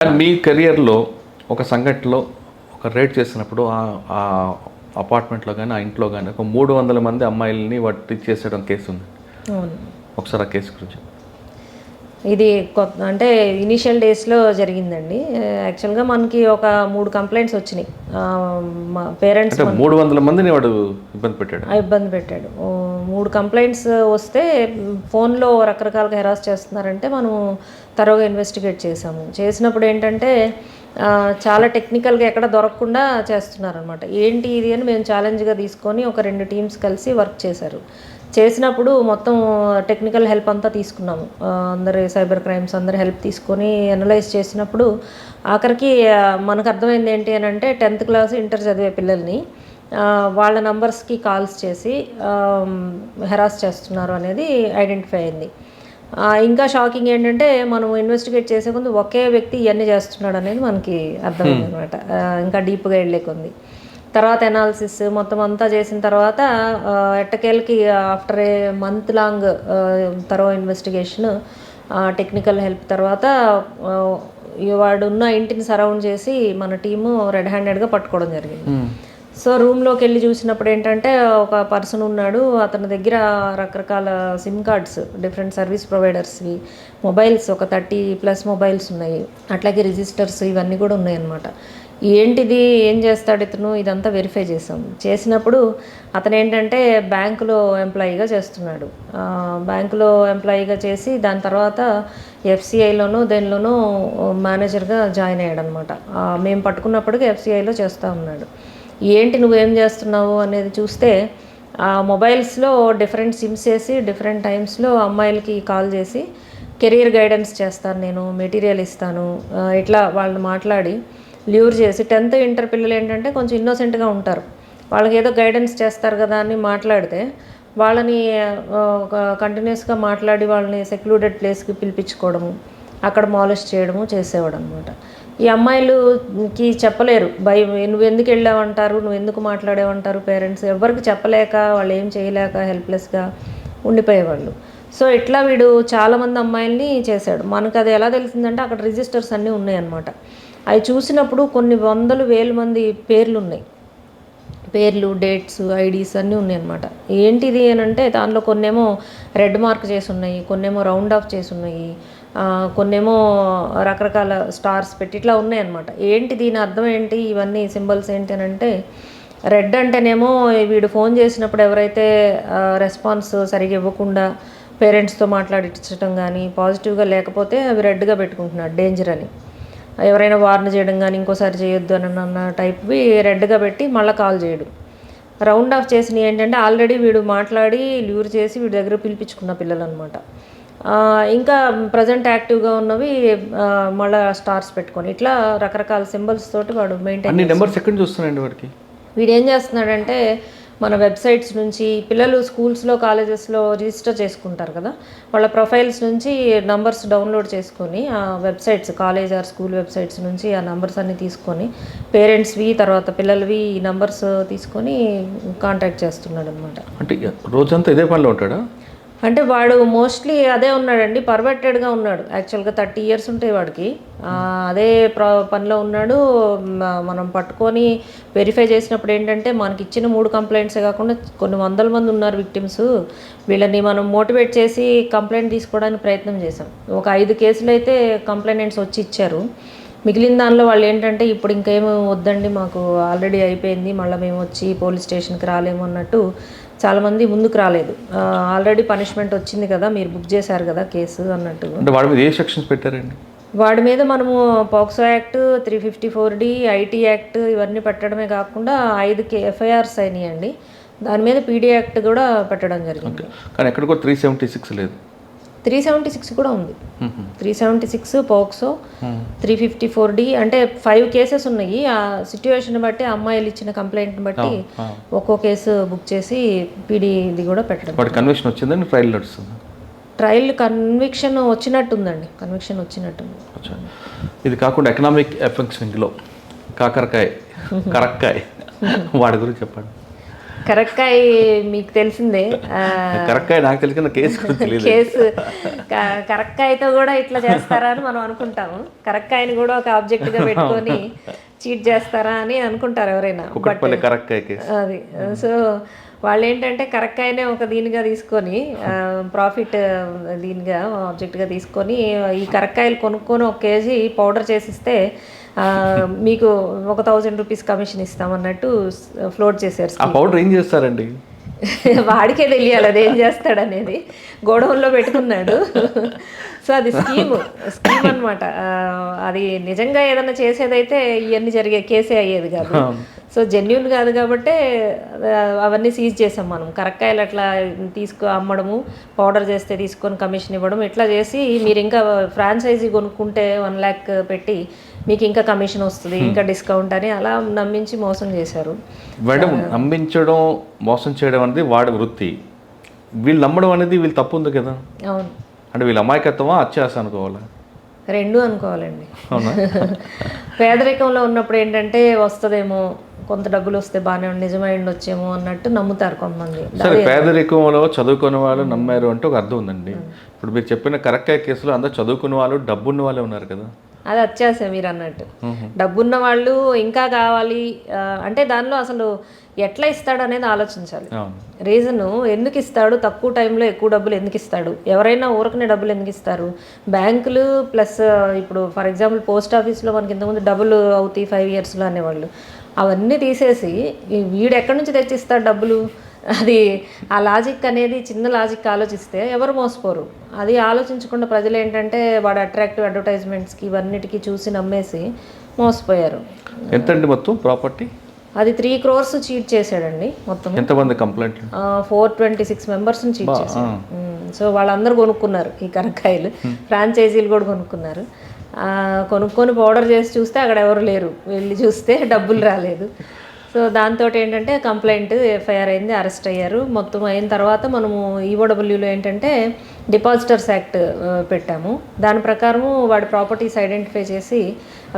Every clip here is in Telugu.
మీ కెరియర్లో ఒక సంఘటనలో ఒక రేట్ చేసినప్పుడు ఆ అపార్ట్మెంట్లో కానీ ఆ ఇంట్లో కానీ ఒక 300 మంది అమ్మాయిలని వాటి చేసేయడం కేసు ఉంది. అవును. ఒకసారి ఆ కేసు గురించి. ఇది అంటే ఇనీషియల్ డేస్లో జరిగిందండి. యాక్చువల్గా మనకి ఒక 3 కంప్లైంట్స్ వచ్చినాయి. మా పేరెంట్స్ 300 మందిని వాడు ఇబ్బంది పెట్టాడు. 3 కంప్లైంట్స్ వస్తే ఫోన్లో రకరకాలుగా హెరాస్ చేస్తున్నారంటే మనం తరోగా ఇన్వెస్టిగేట్ చేసాము. చేసినప్పుడు ఏంటంటే చాలా టెక్నికల్గా ఎక్కడ దొరకకుండా చేస్తున్నారనమాట. ఏంటి ఇది అని మేము ఛాలెంజ్గా తీసుకొని ఒక 2 టీమ్స్ కలిసి వర్క్ చేశారు. చేసినప్పుడు మొత్తం టెక్నికల్ హెల్ప్ అంతా తీసుకున్నాము. అందరి సైబర్ క్రైమ్స్ అందరి హెల్ప్ తీసుకొని అనలైజ్ చేసినప్పుడు ఆఖరికి మనకు అర్థమైంది ఏంటి అని అంటే 10th క్లాస్ ఇంటర్ చదివే పిల్లల్ని వాళ్ళ నంబర్స్కి కాల్స్ చేసి హెరాస్ చేస్తున్నారు అనేది ఐడెంటిఫై అయింది. ఇంకా షాకింగ్ ఏంటంటే మనం ఇన్వెస్టిగేట్ చేసే ముందు ఒకే వ్యక్తి ఇవన్నీ చేస్తున్నాడు అనేది మనకి అర్థమైంది అనమాట. ఇంకా డీప్గా వెళ్ళేకుంది. తర్వాత ఎనాలిసిస్ మొత్తం అంతా చేసిన తర్వాత ఎట్టకేళ్ళకి after a month long thorough investigation technical help తర్వాత వాడు ఉన్న ఇంటిని సరౌండ్ చేసి మన టీము రెడ్ హ్యాండెడ్గా పట్టుకోవడం జరిగింది. సో రూమ్లోకి వెళ్ళి చూసినప్పుడు ఏంటంటే ఒక పర్సన్ ఉన్నాడు. అతని దగ్గర రకరకాల సిమ్ కార్డ్స్ డిఫరెంట్ సర్వీస్ ప్రొవైడర్స్వి మొబైల్స్ ఒక 30+ మొబైల్స్ ఉన్నాయి. అట్లాగే రిజిస్టర్స్ ఇవన్నీ కూడా ఉన్నాయన్నమాట. ఏంటిది, ఏం చేస్తాడు ఇతను, ఇదంతా వెరిఫై చేసినప్పుడు అతను ఏంటంటే బ్యాంకులో ఎంప్లాయీగా చేస్తున్నాడు. బ్యాంకులో ఎంప్లాయీగా చేసి దాని తర్వాత ఎఫ్సిఐలోనూ దేనిలోనూ మేనేజర్గా జాయిన్ అయ్యాడు అనమాట. మేము పట్టుకున్నప్పటికీ ఎఫ్సిఐలో చేస్తూ ఉన్నాడు. ఏంటి నువ్వేం చేస్తున్నావు అనేది చూస్తే మొబైల్స్లో డిఫరెంట్ సిమ్స్ వేసి డిఫరెంట్ టైమ్స్లో అమ్మాయిలకి కాల్ చేసి కెరీర్ గైడెన్స్ చేస్తాను, నేను మెటీరియల్ ఇస్తాను, ఇట్లా వాళ్ళని మాట్లాడి ల్యూర్ చేసి 10th ఇంటర్ పిల్లలు ఏంటంటే కొంచెం ఇన్నోసెంట్గా ఉంటారు. వాళ్ళకి ఏదో గైడెన్స్ చేస్తారు కదా అని మాట్లాడితే వాళ్ళని కంటిన్యూస్గా మాట్లాడి వాళ్ళని సెక్లూడెడ్ ప్లేస్కి పిలిపించుకోవడము, అక్కడ మాలిష్ చేయడము చేసేవాడు అనమాట. ఈ అమ్మాయిలుకి చెప్పలేరు, భయం, నువ్వు ఎందుకు వెళ్ళావంటారు, నువ్వు ఎందుకు మాట్లాడేవంటారు. పేరెంట్స్ ఎవరికి చెప్పలేక వాళ్ళు ఏం చేయలేక హెల్ప్లెస్గా ఉండిపోయేవాళ్ళు. సో ఇట్లా వీడు చాలామంది అమ్మాయిల్ని చేశాడు. మనకు అది ఎలా తెలిసిందంటే అక్కడ రిజిస్టర్స్ అన్నీ ఉన్నాయన్నమాట. అవి చూసినప్పుడు కొన్ని 100,000 మంది పేర్లు ఉన్నాయి. పేర్లు, డేట్స్, ఐడీస్ అన్నీ ఉన్నాయన్నమాట. ఏంటిది అని అంటే దానిలో కొన్నేమో రెడ్ మార్క్ చేసి ఉన్నాయి, కొన్నేమో రౌండ్ ఆఫ్ చేసి ఉన్నాయి, కొన్నేమో రకరకాల స్టార్స్ పెట్టి ఇట్లా ఉన్నాయన్నమాట. ఏంటి దీని అర్థం ఏంటి, ఇవన్నీ సింబల్స్ ఏంటి అని అంటే రెడ్ అంటేనేమో వీడు ఫోన్ చేసినప్పుడు ఎవరైతే రెస్పాన్స్ సరిగా ఇవ్వకుండా పేరెంట్స్తో మాట్లాడించడం కానీ పాజిటివ్గా లేకపోతే అవి రెడ్గా పెట్టుకుంటున్నాడు, డేంజర్ అని. ఎవరైనా వార్న్ చేయడం కానీ ఇంకోసారి చేయొద్దు అని అన్న టైప్వి రెడ్గా పెట్టి మళ్ళీ కాల్ చేయడం. రౌండ్ ఆఫ్ చేసినవి ఏంటంటే ఆల్రెడీ వీడు మాట్లాడి ల్యూర్ చేసి వీడి దగ్గర పిలిపించుకున్న పిల్లలు అనమాట. ఇంకా ప్రజెంట్ యాక్టివ్గా ఉన్నవి మళ్ళీ స్టార్స్ పెట్టుకొని ఇట్లా రకరకాల సింబల్స్ తోటి వాడు మెయింటైన్. నెంబర్స్ ఎక్కడ చూస్తున్నాడు వాడికి? వీడు ఏం చేస్తున్నాడంటే మన వెబ్సైట్స్ నుంచి పిల్లలు స్కూల్స్లో కాలేజెస్లో రిజిస్టర్ చేసుకుంటారు కదా, వాళ్ళ ప్రొఫైల్స్ నుంచి నంబర్స్ డౌన్లోడ్ చేసుకొని ఆ websites college are school websites నుంచి ఆ నంబర్స్ అన్నీ తీసుకొని పేరెంట్స్వి తర్వాత పిల్లలవి ఈ నంబర్స్ తీసుకొని కాంటాక్ట్ చేస్తున్నాడు అనమాట. అంటే రోజంతా ఇదే పనిలో ఉంటాడా? అంటే వాడు మోస్ట్లీ అదే ఉన్నాడండి, పర్వర్టెడ్గా ఉన్నాడు. యాక్చువల్గా 30 years ఉంటాయి వాడికి. అదే పనిలో ఉన్నాడు. మనం పట్టుకొని వెరిఫై చేసినప్పుడు ఏంటంటే మనకి ఇచ్చిన 3 కంప్లైంట్సే కాకుండా కొన్ని 100 మంది ఉన్నారు విక్టిమ్స్. వీళ్ళని మనం మోటివేట్ చేసి కంప్లైంట్ తీసుకోవడానికి ప్రయత్నం చేసాం. ఒక 5 కేసులు అయితే కంప్లైంట్స్ వచ్చి ఇచ్చారు. మిగిలిన దానిలో వాళ్ళు ఏంటంటే ఇప్పుడు ఇంకేమో వద్దండి, మాకు ఆల్రెడీ అయిపోయింది, మళ్ళీ మేము వచ్చి పోలీస్ స్టేషన్కి రాలేము అన్నట్టు చాలామంది ముందుకు రాలేదు. ఆల్రెడీ పనిష్మెంట్ వచ్చింది కదా, మీరు బుక్ చేశారు కదా కేసు అన్నట్టు. అంటే వాడి మీద ఏ సెక్షన్స్ పెట్టారండి? వాడి మీద మనము POCSO act, 354D, IT act ఇవన్నీ పెట్టడమే కాకుండా 5 FIRs అయినాయండి. దాని మీద PD యాక్ట్ కూడా పెట్టడం జరిగింది. కానీ ఎక్కడ కూడా 376 లేదు. 376 కూడా ఉంది. 376 పోక్సో, 354D అంటే 5 కేసెస్ ఉన్నాయి. ఆ సిచ్యువేషన్ బట్టి అమ్మాయిలు ఇచ్చిన కంప్లైంట్ని బట్టి ఒక్కో కేసు బుక్ చేసి పీడీది కూడా పెట్టడం. వాటి కన్విక్షన్ వచ్చిందండి, ట్రయల్ నడుస్తుంది. ట్రయల్ కన్విక్షన్ వచ్చినట్టుందండి, కన్విక్షన్ వచ్చినట్టుంది. ఇది కాకుండా ఎకనామిక్ ఎఫెక్ట్స్లో కరక్కాయ్ వాడి గురించి చెప్పండి. కరక్కాయ మీకు తెలిసిందే. కరెక్ట్గా నాకు తెలిసిన కేసు తెలియదు. కేసు కరక్కాయతో కూడా ఇట్లా చేస్తారా అని మనం అనుకుంటాము. కరక్కాయని కూడా ఒక ఆబ్జెక్ట్గా పెట్టుకొని చీట్ చేస్తారా అని అనుకుంటారు ఎవరైనా. కరక్కాయ కేసు అది. సో వాళ్ళు ఏంటంటే కరక్కాయనే ఒక దీనిగా తీసుకొని ప్రాఫిట్ దీనిగా ఆబ్జెక్ట్గా తీసుకొని ఈ కరక్కాయలు కొనుక్కొని 1 కేజీ పౌడర్ చేసిస్తే మీకు 1000 రూపీస్ కమిషన్ ఇస్తామన్నట్టు ఫ్లోట్ చేశారు. ఆ పౌడర్ ఏం చేస్తారండి? వాడికే తెలియాలి అదేం చేస్తాడనేది. గోడౌన్లో పెట్టుకున్నాడు. సో అది స్కీమ్ అనమాట. అది నిజంగా ఏదైనా చేసేదైతే ఇవన్నీ జరిగే కేసే అయ్యేది కాదు. సో జెన్యున్ కాదు కాబట్టి అవన్నీ సీజ్ చేసాం మనం. కరక్కాయలు అట్లా అమ్మడము, పౌడర్ చేస్తే తీసుకొని కమిషన్ ఇవ్వడం, ఇట్లా చేసి మీరు ఇంకా ఫ్రాంచైజీ కొనుక్కుంటే 1 lakh పెట్టి మీకు ఇంకా కమిషన్ వస్తుంది, ఇంకా డిస్కౌంట్ అని అలా నమ్మించి మోసం చేశారు. మేడం, నమ్మించడం మోసం చేయడం అనేది వాడి వృత్తి. వీళ్ళు నమ్మడం అనేది వీళ్ళు తప్పు ఉంది కదా. అవును. అంటే వీళ్ళ అమాయకత్వమా అత్యాస అనుకోవాలా? 2 అనుకోవాలండి. పేదరికంలో ఉన్నప్పుడు ఏంటంటే వస్తుందేమో, కొంత డబ్బులు వస్తే బాగానే నిజమై ఉండొచ్చేమో అన్నట్టు నమ్ముతారు కొంతమంది. సరే, పేదరికంలో చదువుకునే వాళ్ళు నమ్మారు అంటే ఒక అర్థం ఉందండి. ఇప్పుడు మీరు చెప్పిన కరక్కాయ కేసులో అందరూ చదువుకున్న వాళ్ళు, డబ్బున్న వాళ్ళే ఉన్నారు కదా. అది వచ్చేసే మీరు అన్నట్టు. డబ్బున్న వాళ్ళు ఇంకా కావాలి అంటే దానిలో అసలు ఎట్లా ఇస్తాడు అనేది ఆలోచించాలి. రీజను ఎందుకు ఇస్తాడు, తక్కువ టైంలో ఎక్కువ డబ్బులు ఎందుకు ఇస్తాడు, ఎవరైనా ఊరకనే డబ్బులు ఎందుకు ఇస్తారు. బ్యాంకులు ప్లస్ ఇప్పుడు ఫర్ ఎగ్జాంపుల్ పోస్ట్ ఆఫీస్లో మనకి ఇంతకుముందు డబ్బులు అవుతాయి 5 yearsలో అనేవాళ్ళు. అవన్నీ తీసేసి వీడు ఎక్కడి నుంచి తెచ్చిస్తాడు డబ్బులు? అది ఆ లాజిక్ అనేది చిన్న లాజిక్ ఆలోచిస్తే ఎవరు మోసపోరు. అది ఆలోచించకుండా ప్రజలు ఏంటంటే వాడు అట్రాక్టివ్ అడ్వర్టైజ్మెంట్స్కి ఇవన్నిటికీ చూసి నమ్మేసి మోసపోయారు. ఎంతండి మొత్తం ప్రాపర్టీ? అది 3 crores చీట్ చేశాడండి మొత్తం. ఎంతమంది కంప్లైంట్? 426 మెంబర్స్ని చీట్ చేశాడు. సో వాళ్ళందరూ కొనుక్కున్నారు ఈ కరక్కాయలు. ఫ్రాంచైజీలు కూడా కొనుక్కున్నారు. కొనుక్కొని పౌడర్ చేసి చూస్తే అక్కడ ఎవరు లేరు, వెళ్ళి చూస్తే డబ్బులు రాలేదు. సో దాంతో ఏంటంటే కంప్లైంట్ ఎఫ్ఐఆర్ అయింది, అరెస్ట్ అయ్యారు. మొత్తం అయిన తర్వాత మనము ఈఓడబ్ల్యూలో ఏంటంటే డిపాజిటర్స్ యాక్ట్ పెట్టాము. దాని ప్రకారము వాడి ప్రాపర్టీస్ ఐడెంటిఫై చేసి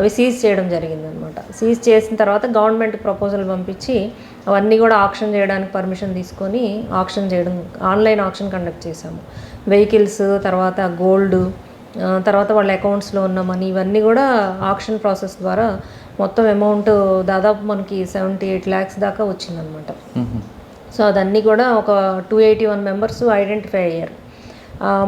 అవి సీజ్ చేయడం జరిగిందనమాట. సీజ్ చేసిన తర్వాత గవర్నమెంట్ ప్రపోజల్ పంపించి అవన్నీ కూడా ఆక్షన్ చేయడానికి పర్మిషన్ తీసుకొని ఆక్షన్ చేయడం, ఆన్లైన్ ఆక్షన్ కండక్ట్ చేశాము. వెహికల్స్, తర్వాత గోల్డ్, తర్వాత వాళ్ళ అకౌంట్స్లో ఉన్న మనీ, ఇవన్నీ కూడా ఆక్షన్ ప్రాసెస్ ద్వారా మొత్తం అమౌంట్ దాదాపు మనకి 78 lakhs దాకా వచ్చిందనమాట. సో అదన్నీ కూడా ఒక 281 members ఐడెంటిఫై అయ్యారు.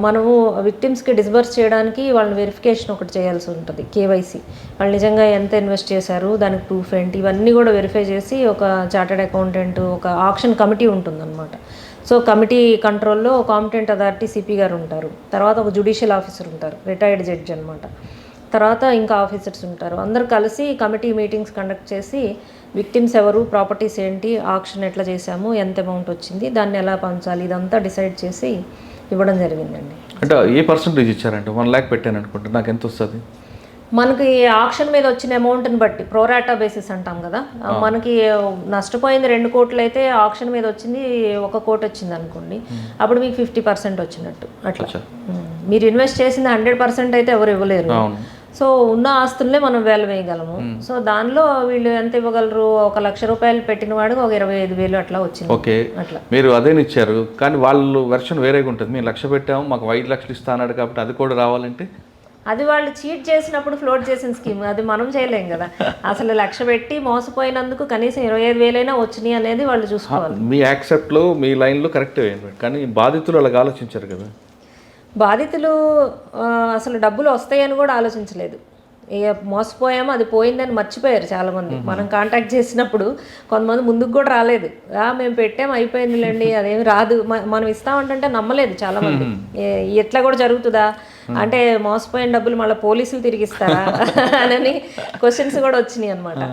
మనము విక్టిమ్స్కి డిస్బర్స్ చేయడానికి వాళ్ళని వెరిఫికేషన్ ఒకటి చేయాల్సి ఉంటుంది, కేవైసీ. వాళ్ళు నిజంగా ఎంత ఇన్వెస్ట్ చేశారు, దానికి ప్రూఫ్ ఏంటి, ఇవన్నీ కూడా వెరిఫై చేసి ఒక చార్టర్డ్ అకౌంటెంట్, ఒక ఆక్షన్ కమిటీ ఉంటుందన్నమాట. సో కమిటీ కంట్రోల్లో కాంపిటెంట్ అథారిటీ సిపి గారు ఉంటారు. తర్వాత ఒక జ్యుడిషియల్ ఆఫీసర్ ఉంటారు, రిటైర్డ్ జడ్జి అనమాట. తర్వాత ఇంకా ఆఫీసర్స్ ఉంటారు. అందరు కలిసి కమిటీ మీటింగ్స్ కండక్ట్ చేసి విక్టిమ్స్ ఎవరు, ప్రాపర్టీస్ ఏంటి, ఆక్షన్ ఎట్లా చేశాము, ఎంత అమౌంట్ వచ్చింది, దాన్ని ఎలా పంచాలి, ఇదంతా డిసైడ్ చేసి ఇవ్వడం జరిగిందండి. అంటే ఏ పర్సంటేజ్ ఇచ్చారంటే 1 lakh పెట్టాను అనుకుంటే నాకు ఎంత వస్తుంది? మనకి ఆక్షన్ మీద వచ్చిన అమౌంట్ని బట్టి ప్రోరాటా బేసిస్ అంటాం కదా. మనకి నష్టపోయింది 2 కోట్లు అయితే ఆక్షన్ మీద వచ్చింది 1 కోటి వచ్చింది అనుకోండి, అప్పుడు మీకు 50% వచ్చినట్టు. అట్లా మీరు ఇన్వెస్ట్ చేసింది 100% అయితే ఎవరు ఇవ్వలేరు. సో ఉన్న ఆస్తులనే మనం వేలు వేయగలము. సో దానిలో వీళ్ళు ఎంత ఇవ్వగలరు, 1 లక్ష రూపాయలు పెట్టిన వాడికి ఒక 25,000 అట్లా వచ్చింది. ఓకే, అట్లా మీరు అదేనిచ్చారు, కానీ వాళ్ళు వెర్షన్ వేరేగా ఉంటుంది. మేము 1 లక్ష పెట్టాము, మాకు 5 లక్షలు ఇస్తా అన్నాడు కాబట్టి అది కూడా రావాలంటే అది వాళ్ళు చీట్ చేసినప్పుడు ఫ్లోట్ చేసిన స్కీమ్, అది మనం చేయలేం కదా. అసలు 1 లక్ష పెట్టి మోసపోయినందుకు కనీసం 25,000 వచ్చినాయి అనేది వాళ్ళు చూసుకోవాలి. మీ యాక్సెప్ట్లో మీ లైన్లో కరెక్ట్ అయ్యింది, కానీ బాధితులు అలాగ ఆలోచించారు కదా. బాధితులు అసలు డబ్బులు వస్తాయని కూడా ఆలోచించలేదు. ఇక మోసపోయాము, అది పోయిందని మర్చిపోయారు చాలామంది. మనం కాంటాక్ట్ చేసినప్పుడు కొంతమంది ముందుకు కూడా రాలేదు. మేము పెట్టాము, అయిపోయిందిలేండి, అదేమి రాదు, మనం ఇస్తామంటే నమ్మలేదు చాలామంది. ఎట్లా కూడా జరుగుతుందా అంటే మోసపోయిన డబ్బులు మళ్ళీ పోలీసులు తిరిగిస్తారా అని క్వశ్చన్స్ కూడా వచ్చినాయి అనమాట.